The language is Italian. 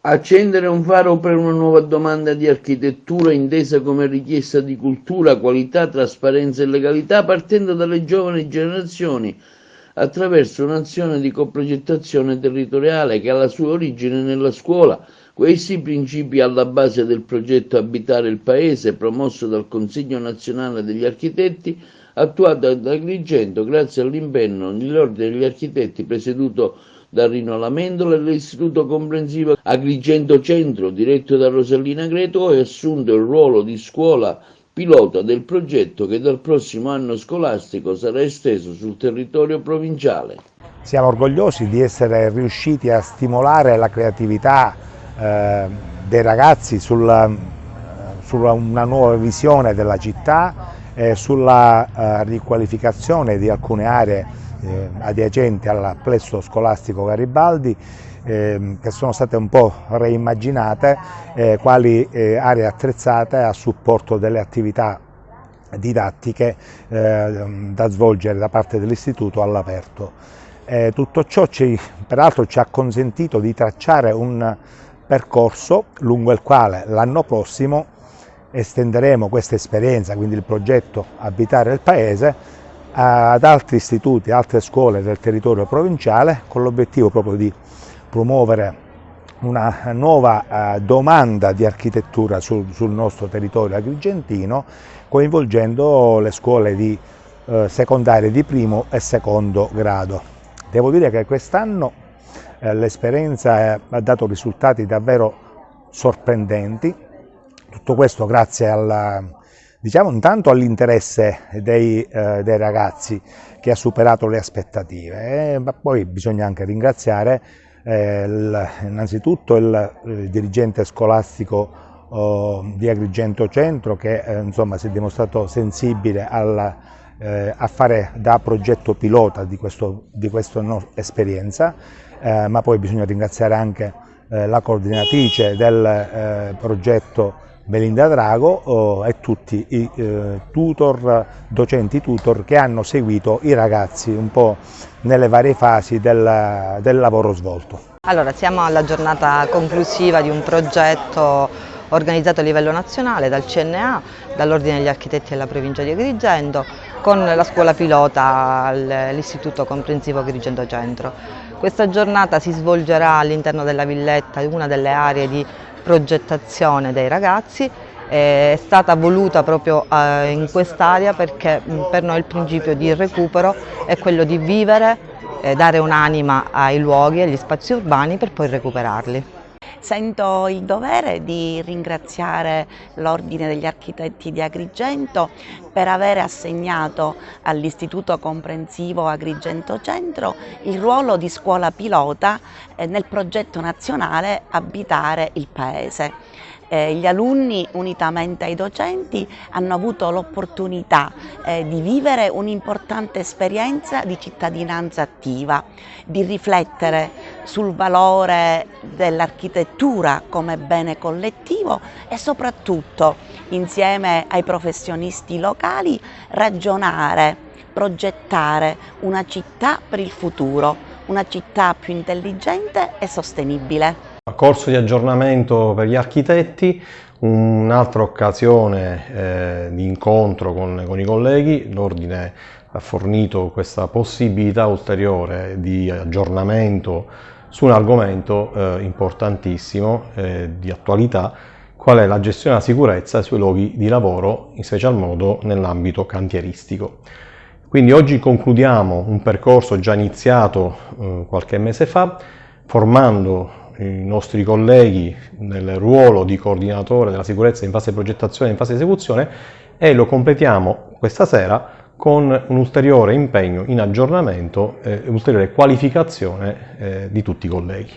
Accendere un faro per una nuova domanda di architettura intesa come richiesta di cultura, qualità, trasparenza e legalità, partendo dalle giovani generazioni attraverso un'azione di coprogettazione territoriale che ha la sua origine nella scuola. Questi principi alla base del progetto Abitare il Paese, promosso dal Consiglio Nazionale degli Architetti, attuato da Agrigento grazie all'impegno dell'Ordine degli Architetti presieduto da Rino Lamendola e l'Istituto Comprensivo Agrigento Centro, diretto da Rosellina Greto, ha assunto il ruolo di scuola pilota del progetto che dal prossimo anno scolastico sarà esteso sul territorio provinciale. Siamo orgogliosi di essere riusciti a stimolare la creatività dei ragazzi sulla una nuova visione della città, sulla riqualificazione di alcune aree adiacenti al plesso scolastico Garibaldi, che sono state un po' reimmaginate quali aree attrezzate a supporto delle attività didattiche da svolgere da parte dell'istituto all'aperto. Tutto ciò peraltro ci ha consentito di tracciare un percorso lungo il quale l'anno prossimo estenderemo questa esperienza, quindi il progetto Abitare il Paese, ad altri istituti, altre scuole del territorio provinciale, con l'obiettivo proprio di promuovere una nuova domanda di architettura sul nostro territorio agrigentino, coinvolgendo le scuole di secondarie di primo e secondo grado. Devo dire che quest'anno l'esperienza ha dato risultati davvero sorprendenti, tutto questo grazie intanto all'interesse dei ragazzi, che ha superato le aspettative, ma poi bisogna anche ringraziare innanzitutto il dirigente scolastico di Agrigento Centro, che insomma, si è dimostrato sensibile a fare da progetto pilota di questa esperienza, ma poi bisogna ringraziare anche la coordinatrice del progetto Melinda Drago e tutti i docenti tutor che hanno seguito i ragazzi un po' nelle varie fasi del lavoro svolto. Allora, siamo alla giornata conclusiva di un progetto organizzato a livello nazionale dal CNA, dall'Ordine degli Architetti della Provincia di Agrigento, con la scuola pilota all'Istituto Comprensivo Agrigento Centro. Questa giornata si svolgerà all'interno della villetta, una delle aree di progettazione dei ragazzi. È stata voluta proprio in quest'area perché per noi il principio di recupero è quello di vivere, dare un'anima ai luoghi, agli spazi urbani per poi recuperarli. Sento il dovere di ringraziare l'Ordine degli Architetti di Agrigento per aver assegnato all'Istituto Comprensivo Agrigento Centro il ruolo di scuola pilota nel progetto nazionale Abitare il Paese. Gli alunni, unitamente ai docenti, hanno avuto l'opportunità di vivere un'importante esperienza di cittadinanza attiva, di riflettere sul valore dell'architettura come bene collettivo e soprattutto, insieme ai professionisti locali, ragionare, progettare una città per il futuro, una città più intelligente e sostenibile. Corso di aggiornamento per gli architetti, un'altra occasione di incontro con i colleghi. L'Ordine ha fornito questa possibilità ulteriore di aggiornamento su un argomento importantissimo di attualità, qual è la gestione della sicurezza sui luoghi di lavoro, in special modo nell'ambito cantieristico. Quindi oggi concludiamo un percorso già iniziato qualche mese fa, formando i nostri colleghi nel ruolo di coordinatore della sicurezza in fase di progettazione e in fase di esecuzione, e lo completiamo questa sera con un ulteriore impegno in aggiornamento e un'ulteriore qualificazione di tutti i colleghi.